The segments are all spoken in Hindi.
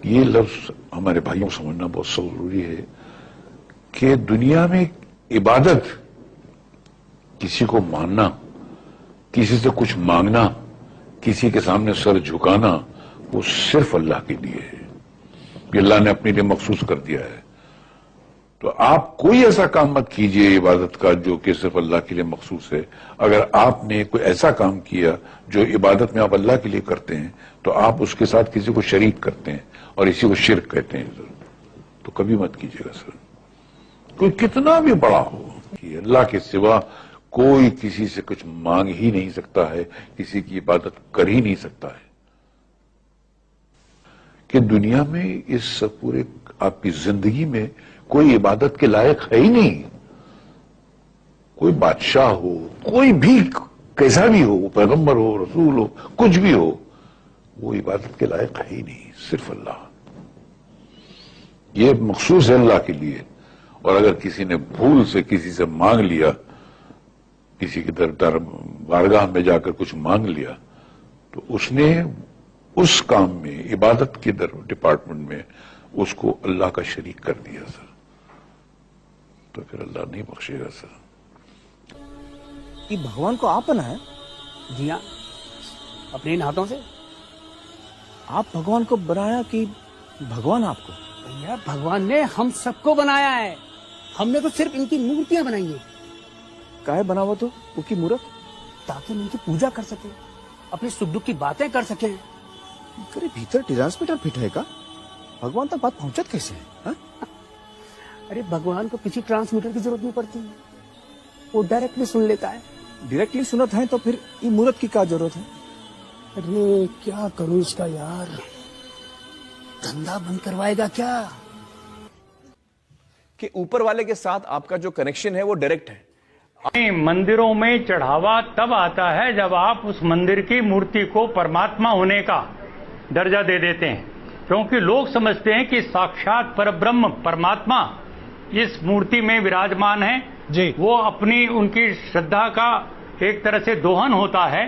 ये लफ्ज हमारे भाइयों को समझना बहुत जरूरी है कि दुनिया में इबादत, किसी को मानना, किसी से कुछ मांगना, किसी के सामने सर झुकाना, वो सिर्फ अल्लाह के लिए है। ये अल्लाह ने अपने लिए मखसूस कर दिया है। तो आप कोई ऐसा काम मत कीजिए इबादत का जो कि सिर्फ अल्लाह के लिए मखसूस है। अगर आपने कोई ऐसा काम किया जो इबादत में आप अल्लाह के लिए करते हैं तो आप उसके साथ किसी को शरीक करते हैं और इसी को शिर्क कहते हैं सर। तो कभी मत कीजिएगा सर, कोई कितना भी बड़ा हो कि अल्लाह के सिवा कोई किसी से कुछ मांग ही नहीं सकता है, किसी की इबादत कर ही नहीं सकता है। कि दुनिया में इस पूरे आपकी जिंदगी में कोई इबादत के लायक है ही नहीं। कोई बादशाह हो, कोई भी कैसा भी हो, पैगंबर हो, रसूल हो, कुछ भी हो, वो इबादत के लायक है ही नहीं, सिर्फ अल्लाह। ये मखसूस है अल्लाह के लिए। और अगर किसी ने भूल से किसी से मांग लिया, किसी की दर बारगाह में जाकर कुछ मांग लिया, तो उसने उस काम में, इबादत के डिपार्टमेंट में उसको अल्लाह का शरीक कर दिया सर, तो फिर अल्लाह नहीं बख्शेगा सर। ये भगवान को आप बनाए? जी हाँ, अपने इन हाथों से। आप भगवान को बनाया कि भगवान आपको? भैया, भगवान ने हम सबको बनाया है, हमने तो सिर्फ इनकी मूर्तियां बनाई है। काहे बनावा तो उसकी मूर्त? ताकि हम इनकी पूजा कर सके, अपने सुख दुख की बातें कर सके। करे भीतर ट्रांसमीटर फिट है का? भगवान तक बात पहुंचत कैसे है हा? अरे भगवान को किसी ट्रांसमीटर की जरूरत नहीं पड़ती, वो डायरेक्टली सुन लेता है। डायरेक्टली सुनत है तो फिर ये मूर्त की क्या जरूरत है? अरे क्या करूं इसका यार, धंधा बंद करवाएगा क्या? कि ऊपर वाले के साथ आपका जो कनेक्शन है वो डायरेक्ट है। मंदिरों में चढ़ावा तब आता है जब आप उस मंदिर की मूर्ति को परमात्मा होने का दर्जा दे देते हैं, क्योंकि लोग समझते हैं कि साक्षात परब्रह्म परमात्मा इस मूर्ति में विराजमान है जी। वो अपनी उनकी श्रद्धा का एक तरह से दोहन होता है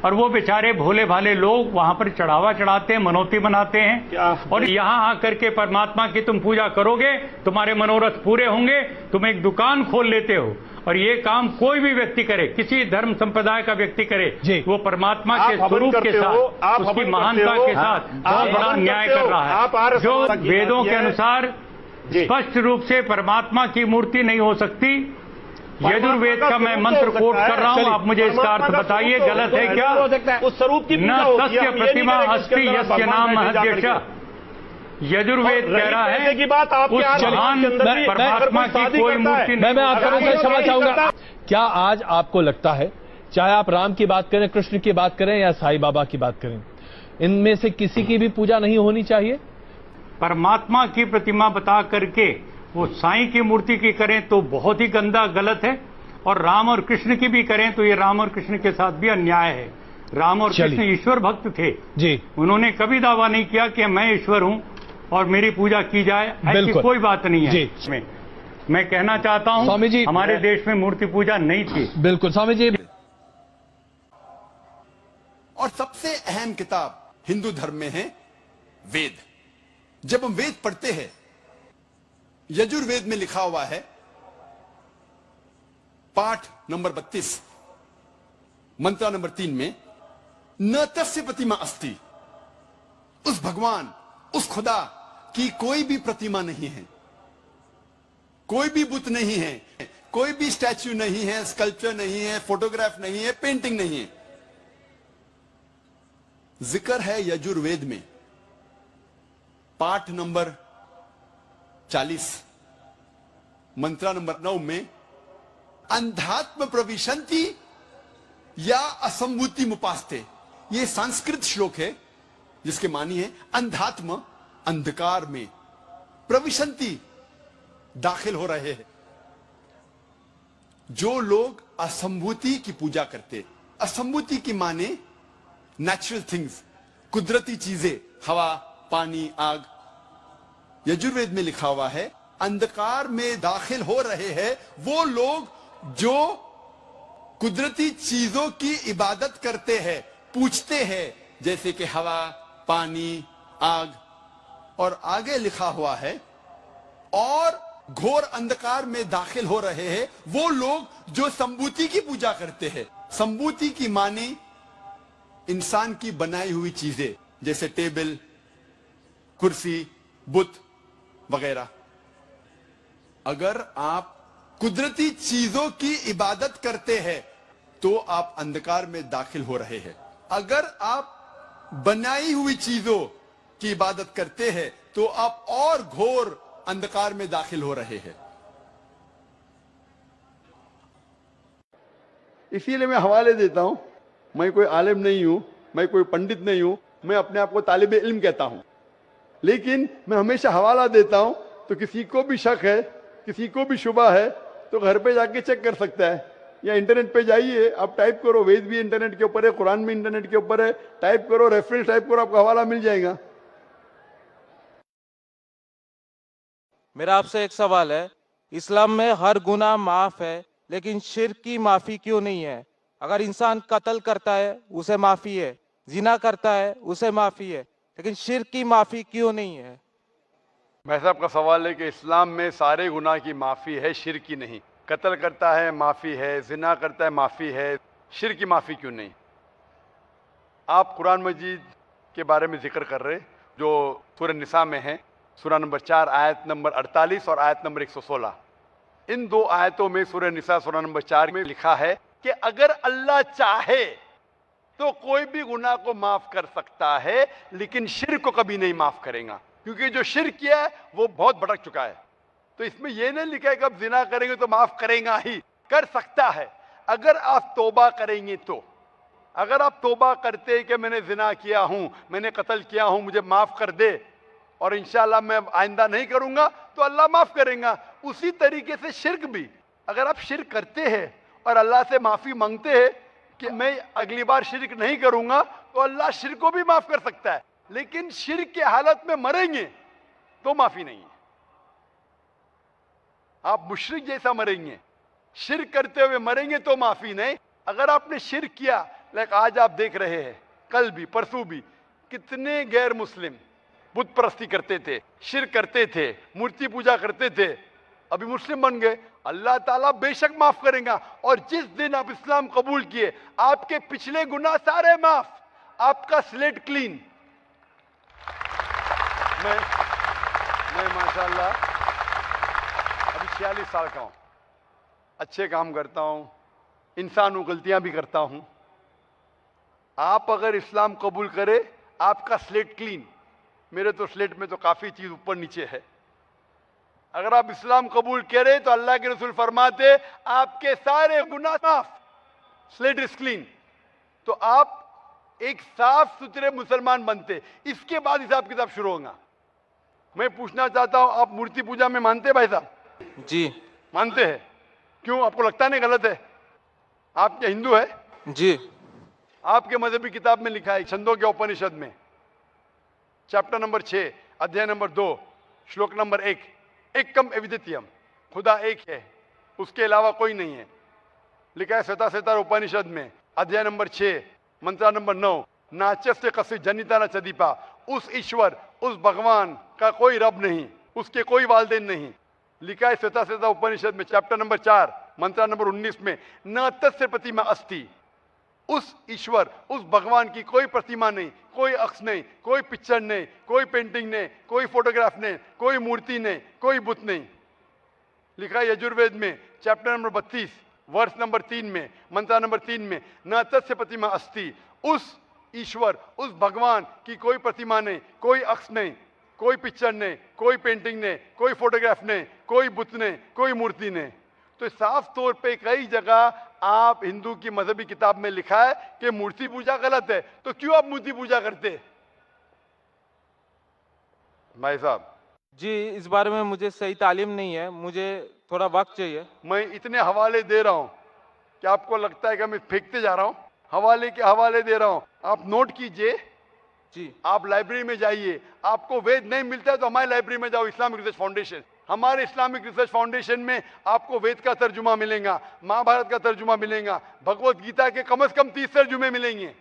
और वो बेचारे भोले भाले लोग वहां पर चढ़ावा चढ़ाते हैं, मनौती बनाते हैं और यहाँ आकर के परमात्मा की तुम पूजा करोगे, तुम्हारे मनोरथ पूरे होंगे, तुम एक दुकान खोल लेते हो। और ये काम कोई भी व्यक्ति करे, किसी धर्म संप्रदाय का व्यक्ति करे, वो परमात्मा के स्वरूप के साथ, उसकी महानता के साथ बहुत बड़ा अन्याय कर रहा है। जो वेदों के अनुसार स्पष्ट रूप से परमात्मा की मूर्ति नहीं हो सकती। यजुर्वेद का मैं मंत्र कोट कर रहा हूं, आप मुझे इसका अर्थ बताइए, गलत है क्या? उस स्वरूप की न तस्य प्रतिमा अस्ति यस्य नाम महद्यश। यजुर्वेद कह रहा है की बात आप उस महान परमात्मा की कोई मूर्ति नहीं। मैं आपको क्षमा चाहूंगा। क्या आज आपको लगता है, चाहे आप राम की बात करें, कृष्ण की बात करें या साईं बाबा की बात करें, इनमें से किसी की भी पूजा नहीं होनी चाहिए? परमात्मा की प्रतिमा बता करके वो साईं की मूर्ति की करें तो बहुत ही गंदा, गलत है, और राम और कृष्ण की भी करें तो ये राम और कृष्ण के साथ भी अन्याय है। राम और कृष्ण ईश्वर भक्त थे जी, उन्होंने कभी दावा नहीं किया कि मैं ईश्वर हूं और मेरी पूजा की जाए, ऐसी कोई बात नहीं है जी। मैं कहना चाहता हूं स्वामी जी, हमारे देश में मूर्ति पूजा नहीं थी। बिल्कुल स्वामी जी। और सबसे अहम किताब हिंदू धर्म में है वेद। जब हम वेद पढ़ते हैं, यजुर्वेद में लिखा हुआ है, पाठ नंबर 32 मंत्र नंबर 3 में, न तस्य प्रतिमा अस्ति, उस भगवान, उस खुदा की कोई भी प्रतिमा नहीं है, कोई भी बुत नहीं है, कोई भी स्टैच्यू नहीं है, स्कल्पचर नहीं है, फोटोग्राफ नहीं है, पेंटिंग नहीं है। जिक्र है यजुर्वेद में पाठ नंबर 40 मंत्र नंबर 9 में, अंधात्म प्रविशंति या असंभूति मुपास्ते। यह संस्कृत श्लोक है जिसके मानी है अंधात्म, अंधकार में, प्रविशंति दाखिल हो रहे हैं। जो लोग असंभूति की पूजा करते, असंभूति की माने नेचुरल थिंग्स, कुदरती चीजें, हवा, पानी, आग। यजुर्वेद में लिखा हुआ है अंधकार में दाखिल हो रहे हैं वो लोग जो कुदरती चीजों की इबादत करते हैं, पूछते हैं, जैसे कि हवा, पानी, आग। और आगे लिखा हुआ है, और घोर अंधकार में दाखिल हो रहे हैं वो लोग जो संबूति की पूजा करते हैं। संबूति की माने इंसान की बनाई हुई चीजें, जैसे टेबल, कुर्सी, बुत वगैरह। अगर आप कुदरती चीजों की इबादत करते हैं तो आप अंधकार में दाखिल हो रहे हैं। अगर आप बनाई हुई चीजों की इबादत करते हैं तो आप और घोर अंधकार में दाखिल हो रहे हैं। इसीलिए मैं हवाले देता हूं। मैं कोई आलिम नहीं हूं, मैं कोई पंडित नहीं हूं, मैं अपने आप को तालिब इल्म कहता हूं, लेकिन मैं हमेशा हवाला देता हूं। तो किसी को भी शक है, किसी को भी शुबा है, तो घर पे जाके चेक कर सकता है, या इंटरनेट पे जाइए, आप टाइप करो, वेद भी इंटरनेट के ऊपर है, कुरान भी इंटरनेट के ऊपर है, टाइप करो, रेफरेंस टाइप करो, आपको हवाला मिल जाएगा। मेरा आपसे एक सवाल है, इस्लाम में हर गुनाह माफ है, लेकिन शिर्क की माफी क्यों नहीं है? अगर इंसान कत्ल करता है उसे माफी है, जिना करता है उसे माफी है, लेकिन शिर्क की माफी क्यों नहीं है? भाई साहब का सवाल है कि इस्लाम में सारे गुनाह की माफी है, शिर्क की नहीं। कत्ल करता है माफी है, जिना करता है माफी है, शिर्क की माफी क्यों नहीं? आप कुरान मजीद के बारे में जिक्र कर रहे जो सूरह निसा में है, सूरह नंबर 4 आयत नंबर 48 और आयत नंबर 116। इन दो आयतों में सूरह निसा सूरह नंबर 4 में लिखा है कि अगर अल्लाह चाहे तो कोई भी गुनाह को माफ कर सकता है, लेकिन शिर्क को कभी नहीं माफ करेगा, क्योंकि जो शिर्क किया है वो बहुत भटक चुका है। तो इसमें यह नहीं लिखा है कि अब जिना करेंगे तो माफ करेगा ही, कर सकता है अगर आप तौबा करेंगे तो। अगर आप तौबा करते कि मैंने जिना किया हूं, मैंने कत्ल किया हूं, मुझे माफ कर दे और इंशाअल्लाह मैं आइंदा नहीं करूंगा, तो अल्लाह माफ करेगा। उसी तरीके से शिर्क भी, अगर आप शिर्क करते हैं और अल्लाह से माफी मांगते हैं कि मैं अगली बार शिर्क नहीं करूंगा, तो अल्लाह शिर्क को भी माफ कर सकता है। लेकिन शिर्क की हालत में मरेंगे तो माफी नहीं है। आप मुशरिक जैसा मरेंगे, शिर्क करते हुए मरेंगे तो माफी नहीं। अगर आपने शिर्क किया, लाइक आज आप देख रहे हैं, कल भी परसों भी कितने गैर मुस्लिम बुत परस्ती करते थे, शिर्क करते थे, मूर्ति पूजा करते थे, अभी मुस्लिम बन गए, अल्लाह ताला बेशक माफ करेगा। और जिस दिन आप इस्लाम कबूल किए, आपके पिछले गुनाह सारे माफ, आपका स्लेट क्लीन। मैं माशाल्लाह अभी 46 साल का हूं, अच्छे काम करता हूं, इंसान हूं, गलतियां भी करता हूं। आप अगर इस्लाम कबूल करें, आपका स्लेट क्लीन। मेरे तो स्लेट में तो काफी चीज ऊपर नीचे है। अगर आप इस्लाम कबूल करें तो अल्लाह के रसूल फरमाते आपके सारे गुनाह माफ, स्लेट इज क्लीन। तो आप एक साफ सुथरे मुसलमान बनते, इसके बाद हिसाब किताब शुरू होगा। मैं पूछना चाहता हूं, आप मूर्ति पूजा में मानते हैं भाई साहब? जी मानते हैं। क्यों, आपको लगता नहीं गलत है? आप क्या हिंदू है? जी। आपके मजहबी किताब में लिखा है, छंदों के उपनिषद में चैप्टर नंबर 6 अध्याय नंबर 2 श्लोक नंबर 1, एकम अद्वितीयम, खुदा एक है, उसके अलावा कोई नहीं है। लिखा है श्वेता उपनिषद में अध्याय नंबर 6 मंत्र नंबर 9, नाचस्य कसी जनिता न चदीपा, उस ईश्वर, उस भगवान का कोई रब नहीं, उसके कोई वालदेन नहीं। लिखा है श्वेता उपनिषद में चैप्टर नंबर 4 मंत्र नंबर 19 में, न तस्य प्रतिमा अस्ति, उस ईश्वर, उस भगवान की कोई प्रतिमा नहीं, कोई अक्ष नहीं, कोई पिक्चर नहीं, कोई पेंटिंग नहीं, कोई फोटोग्राफ नहीं, कोई मूर्ति नहीं, कोई बुत नहीं। लिखा है यजुर्वेद में चैप्टर नंबर 32 वर्ष नंबर 3 में मंत्र नंबर 3 में, न तस्य प्रतिमा अस्ति, उस ईश्वर, उस भगवान की कोई प्रतिमा नहीं, कोई अक्ष नहीं, कोई पिक्चर नहीं, कोई पेंटिंग नहीं, कोई फोटोग्राफ नहीं, कोई बुत नहीं, कोई मूर्ति नहीं। तो साफ तौर पे कई जगह आप हिंदू की मजहबी किताब में लिखा है कि मूर्ति पूजा गलत है, तो क्यों आप मूर्ति पूजा करते? भाई साहब जी, इस बारे में मुझे सही तालीम नहीं है, मुझे थोड़ा वक्त चाहिए। मैं इतने हवाले दे रहा हूं कि आपको लगता है कि मैं फेंकते जा रहा हूं, हवाले के हवाले दे रहा हूं, आप नोट कीजिए जी। आप लाइब्रेरी में जाइए, आपको वेद नहीं मिलता है तो हमारी लाइब्रेरी में जाओ, इस्लामिक रिसर्च फाउंडेशन। हमारे इस्लामिक रिसर्च फाउंडेशन में आपको वेद का तर्जुमा मिलेगा, महाभारत का तर्जुमा मिलेगा, भगवत गीता के कम से कम 30 तर्जुमे मिलेंगे।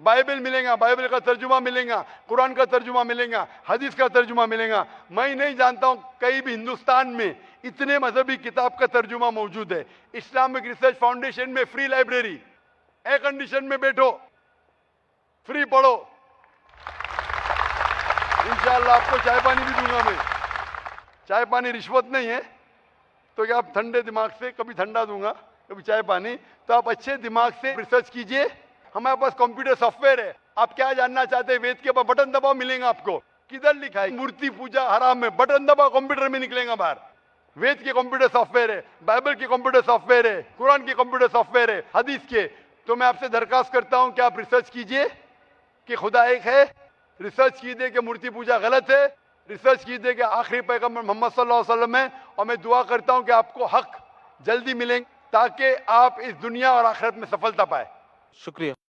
बाइबल मिलेगा, बाइबल का तर्जुमा मिलेगा, कुरान का तर्जुमा मिलेगा, हदीस का तर्जुमा मिलेगा। मैं नहीं जानता हूं कहीं भी हिंदुस्तान में इतने मजहबी किताब का तर्जुमा मौजूद है। इस्लामिक रिसर्च फाउंडेशन में फ्री लाइब्रेरी, एयर कंडीशन में बैठो, फ्री पढ़ो। इंशाअल्लाह आपको चाय पानी भी दूंगा मैं। चाय पानी रिश्वत नहीं है, तो क्या आप ठंडे दिमाग से, कभी ठंडा दूंगा कभी चाय पानी, तो आप अच्छे दिमाग से रिसर्च कीजिए। हमारे पास कंप्यूटर सॉफ्टवेयर है, आप क्या जानना चाहते हैं वेद के ऊपर बटन दबाओ, मिलेगा आपको। किधर लिखा है मूर्ति पूजा हराम है, बटन दबाओ कंप्यूटर में निकलेगा बाहर। वेद के कंप्यूटर सॉफ्टवेयर है, बाइबल के कंप्यूटर सॉफ्टवेयर है, कुरान के कंप्यूटर सॉफ्टवेयर है, हदीस के। तो मैं आपसे दरखास्त करता हूं कि आप रिसर्च कीजिए कि खुदा एक है, रिसर्च कीजिए कि मूर्ति पूजा गलत है, रिसर्च कीजिए कि आखिरी पैगंबर मोहम्मद सल्लल्लाहु अलैहि वसल्लम है। और मैं दुआ करता हूं कि आपको हक जल्दी मिलेंगे ताकि आप इस दुनिया और आखिरत में सफलता पाए। शुक्रिया।